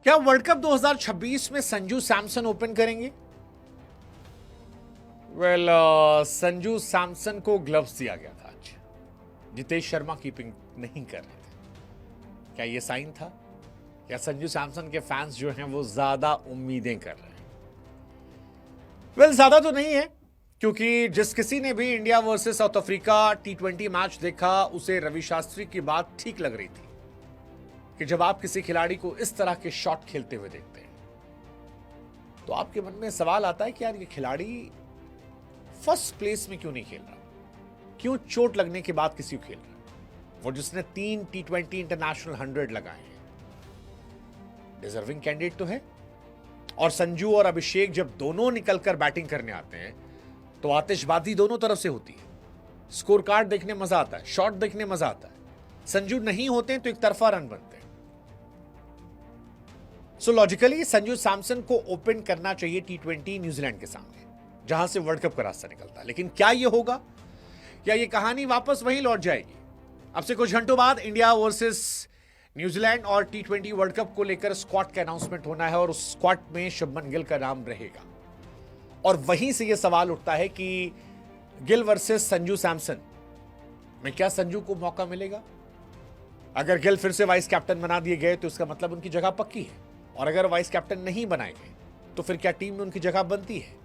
क्या world cup 2026 में Sanju Samson open करेंगे? संजू सैमसन को ग्लव्स दिया गया था आज। जितेश शर्मा कीपिंग नहीं कर रहे थे। क्या यह साइन था या संजू सैमसन के फैंस जो हैं वो ज्यादा उम्मीदें कर रहे हैं? ज्यादा तो नहीं है, क्योंकि जिस किसी ने भी India versus south Africa T20 match देखा उसे रवि शास्त्री की बात ठीक लग रही थी कि जब आप किसी खिलाड़ी को इस तरह के शॉट खेलते हुए देखते हैं तो आपके मन में सवाल आता है कि यार ये खिलाड़ी फर्स्ट प्लेस में क्यों नहीं खेल रहा, क्यों चोट लगने के बाद किसी को खेल रहा? वो जिसने 3 T20 इंटरनेशनल 100 लगाए हैं, डिजर्विंग कैंडिडेट तो है। और संजू और अभिषेक जब दोनों निकलकर बैटिंग करने आते हैं तो आतिशबाजी दोनों तरफ से होती है। स्कोर कार्ड देखने मजा आता है, शॉट देखने मजा आता है। संजू नहीं होते हैं तो एक तरफा रन बनते हैं। सो लॉजिकली संजू सैमसन को ओपन करना चाहिए T20 न्यूजीलैंड के सामने, जहां से वर्ल्ड कप का रास्ता निकलता है। लेकिन क्या यह होगा या ये कहानी वापस वहीं लौट जाएगी? अब से कुछ घंटों बाद इंडिया वर्सेस न्यूजीलैंड और T20 वर्ल्ड कप को लेकर स्क्वाड का अनाउंसमेंट होना है और उस स्क्वाड में शुभमन गिल का नाम रहेगा। और वहीं से यह सवाल उठता है कि गिल वर्सेस संजू सैमसन में क्या संजू को मौका मिलेगा? अगर गिल फिर से वाइस कैप्टन बना दिए गए तो इसका मतलब उनकी जगह पक्की है, और अगर वाइस कैप्टन नहीं बनाए गए तो फिर क्या टीम में उनकी जगह बनती है?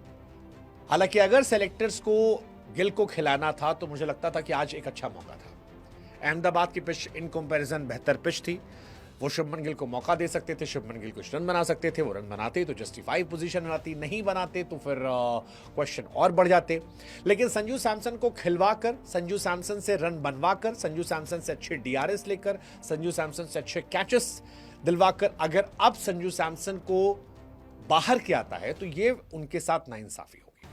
हालांकि अगर सेलेक्टर्स को गिल को खिलाना था तो मुझे लगता था कि आज एक अच्छा मौका था। अहमदाबाद की पिच इन कंपैरिजन बेहतर पिच थी। वो शुभमन गिल को मौका दे सकते थे, शुभमन गिल कुछ रन बना सकते थे। वो रन बनाते तो जस्टिफाई पोजीशन बनाती, नहीं बनाते तो फिर क्वेश्चन और बढ़ जाते। लेकिन संजू सैमसन को खिलवाकर, संजू सैमसन से रन बनवाकर, संजू सैमसन से अच्छे DRS लेकर, संजू सैमसन से अच्छे कैचेस दिलवाकर अगर अब संजू सैमसन को बाहर किया आता है तो ये उनके साथ नाइंसाफी होगी।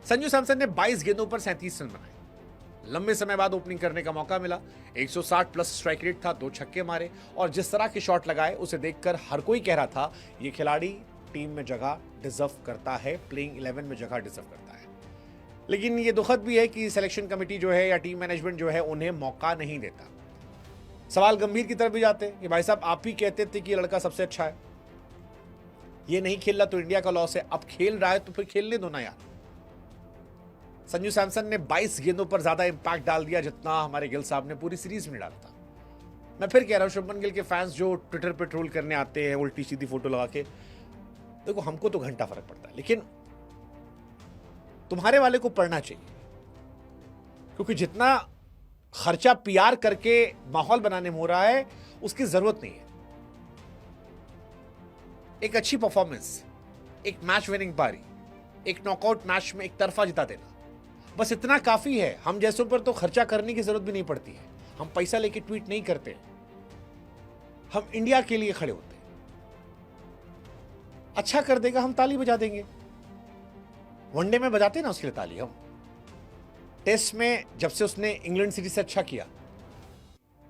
संजू सैमसन ने 22 गेंदों पर 37 रन बनाए। लंबे समय बाद ओपनिंग करने का मौका मिला। 160 प्लस स्ट्राइक रेट था, 2 छक्के मारे, और जिस तरह के शॉट लगाए उसे देखकर हर कोई कह रहा था ये खिलाड़ी टीम में जगह डिजर्व करता है, प्लेइंग 11 में जगह डिजर्व करता है। लेकिन ये दुखद भी है कि सिलेक्शन कमेटी जो है या टीम मैनेजमेंट जो है उन्हें मौका नहीं देता। सवाल गंभीर की तरफ भी जाते हैं कि भाई साहब आप ही कहते थे कि ये लड़का सबसे अच्छा है, ये नहीं खेल रहा तो इंडिया का लॉस है, अब खेल रहा है तो फिर खेलने दो ना यार। संजू सैमसन ने 22 गेंदों पर ज्यादा इंपैक्ट डाल दिया जितना हमारे गिल साहब ने पूरी सीरीज में डाला था। मैं फिर कह रहा हूं, शुभमन गिल के फैंस जो ट्विटर पे ट्रोल करने आते हैं उल्टी सीधी फोटो लगा के, देखो हमको तो घंटा फर्क पड़ता है, लेकिन तुम्हारे वाले को पढ़ना चाहिए, क्योंकि जितना खर्चा PR करके माहौल बनाने में हो रहा है उसकी जरूरत नहीं है। एक अच्छी परफॉर्मेंस, एक मैच विनिंग पारी, एक नॉकआउट मैच में एक तरफा जिता देना, बस इतना काफी है। हम जैसों पर तो खर्चा करने की जरूरत भी नहीं पड़ती है। हम पैसा लेके ट्वीट नहीं करते, हम इंडिया के लिए खड़े होते हैं। अच्छा कर देगा हम ताली बजा देंगे, वनडे में बजाते ना उसके लिए ताली। हम टेस्ट में जब से उसने इंग्लैंड सीरीज से अच्छा किया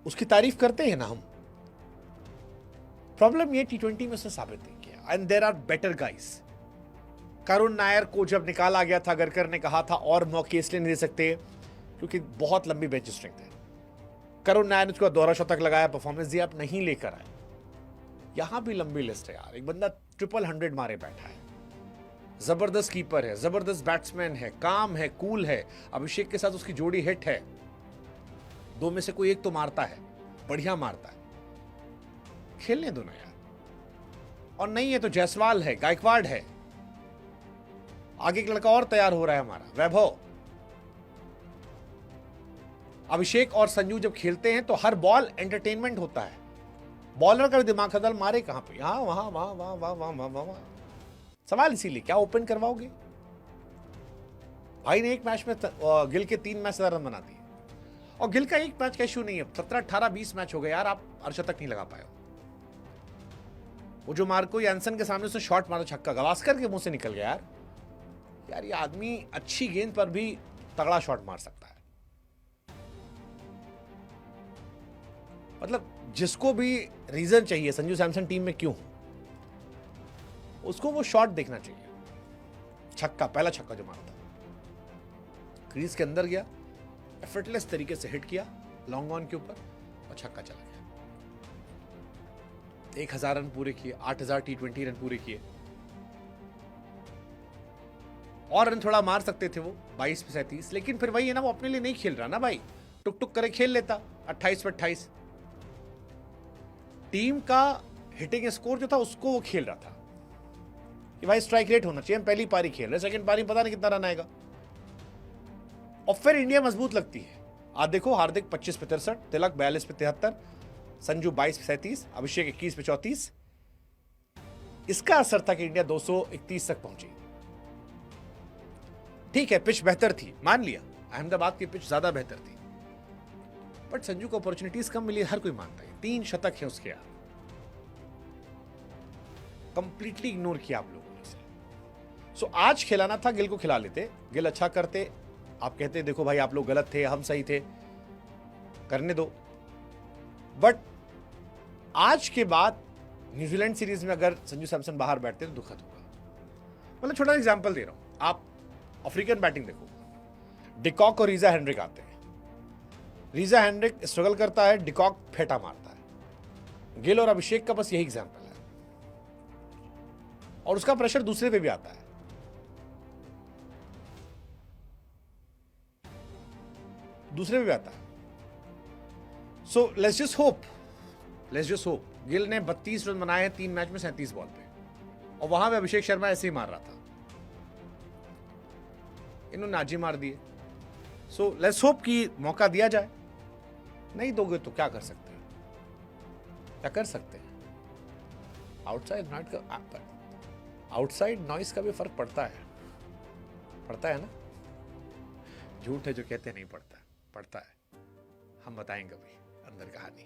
उसकी तारीफ करते हैं ना हम। प्रॉब्लम ये T20 में उसने साबित नहीं किया, and there are better guys. Karun Nair को जब निकाला गया था, गरकर ने कहा था और मौके इसलिए नहीं दे सकते क्योंकि बहुत लंबी बेंच स्ट्रेंथ है। करुण नायर ने उसको दोहरा शतक लगाया, परफॉर्मेंस दिया, आप नहीं लेकर आए। यहां भी लंबी लिस्ट है यार। एक बंदा 100 मारे बैठा है, जबरदस्त कीपर है, जबरदस्त बैट्समैन है, काम है, कूल है। अभिषेक के साथ उसकी जोड़ी हिट है, 2 में से कोई एक तो मारता है, बढ़िया मारता है। खेलने दो ना यार। और नहीं है तो जायसवाल है, गायकवाड़ है, आगे एक लड़का और तैयार हो रहा है हमारा, वैभव। अभिषेक और संजू जब खेलते हैं तो हर बॉल एंटरटेनमेंट होता है। बॉलर का दिमाग खदल मारे कहां पे, यहां वहां वहां वहां वहां वहां वहां वहां। सवाल इसीलिए क्या ओपन करवाओगे? भाई ने एक मैच में गिल के 3 मैच रन बना दिए, और गिल का एक मैच का इशू नहीं है, 17 18 20 मैच हो गए यार, आप अर्शतक नहीं लगा पाए हो। वो जो मार्को यानसन के सामने उसने शॉट मारा, छक्का गवास्कर के मुंह से निकल गया यार। यार ये आदमी अच्छी गेंद पर भी तगड़ा शॉट मार सकता है। मतलब जिसको भी रीजन चाहिए संजू सैमसन टीम में क्यों, उसको वो शॉट देखना चाहिए। छक्का, पहला छक्का जो मारा था, क्रीज के अंदर गया, एफर्टलेस तरीके से हिट किया लॉन्ग ऑन के ऊपर और छक्का चला गया। 1000 रन पूरे किए, 8000 T20 रन पूरे किए। और रन थोड़ा मार सकते थे वो 22 पे 37, लेकिन फिर वही है ना, वो अपने लिए नहीं खेल रहा ना भाई, टुक टुक करे खेल लेता 28 पे 28। टीम का हिटिंग स्कोर जो था उसको वो खेल रहा था कि भाई स्ट्राइक रेट होना चाहिए, हम पहली पारी खेल रहे, सेकंड पारी पता नहीं कितना रन आएगा, और फिर इंडिया मजबूत लगती है। आज देखो, हार्दिक 25 पे 63, तिलक 42 पे 73, संजू 22 पे 37, अभिषेक 21 पे 34। इसका असर था कि इंडिया 231 तक पहुंची। ठीक है, पिच बेहतर थी, मान लिया, अहमदाबाद की पिच ज्यादा बेहतर थी, बट संजू को अपॉर्चुनिटीज कम मिली, हर कोई मानता है। 3 शतक है उसके यार, कंप्लीटली इग्नोर किया आप लोगों ने उसे। सो आज खिलाना था, गिल को खिला लेते, गिल अच्छा करते, आप कहते देखो भाई आप लोग गलत थे, हम सही थे, करने दो। बट आज के बाद न्यूजीलैंड सीरीज में अगर संजू सैमसन बाहर बैठते तो दुखद होगा। मतलब छोटा एग्जांपल दे रहा हूं, आप अफ्रीकन बैटिंग देखो, डिकॉक और रीजा हेनरिक आते हैं, रीजा हेनरिक स्ट्रगल करता है, डिकॉक फेटा मारता है। गिल और अभिषेक का बस यही एग्जांपल है, और उसका प्रेशर दूसरे पे भी आता है। दूसरे पे भी आता है। So let's just hope, Gill ने 32 रन बनाए हैं 3 मैच में 37 बॉल पे, और वहां पे अभिषेक शर्मा ऐसे ही मार रहा था, इन्होंने आज ही मार दिए। सो लेट्स होप कि मौका दिया जाए। नहीं दोगे तो क्या कर सकते हैं, क्या कर सकते हैं। आउटसाइड नॉइस का भी फर्क पड़ता है ना। झूठ है जो कहते नहीं पड़ता है, हम बताएंगे कभी अंदर कहानी।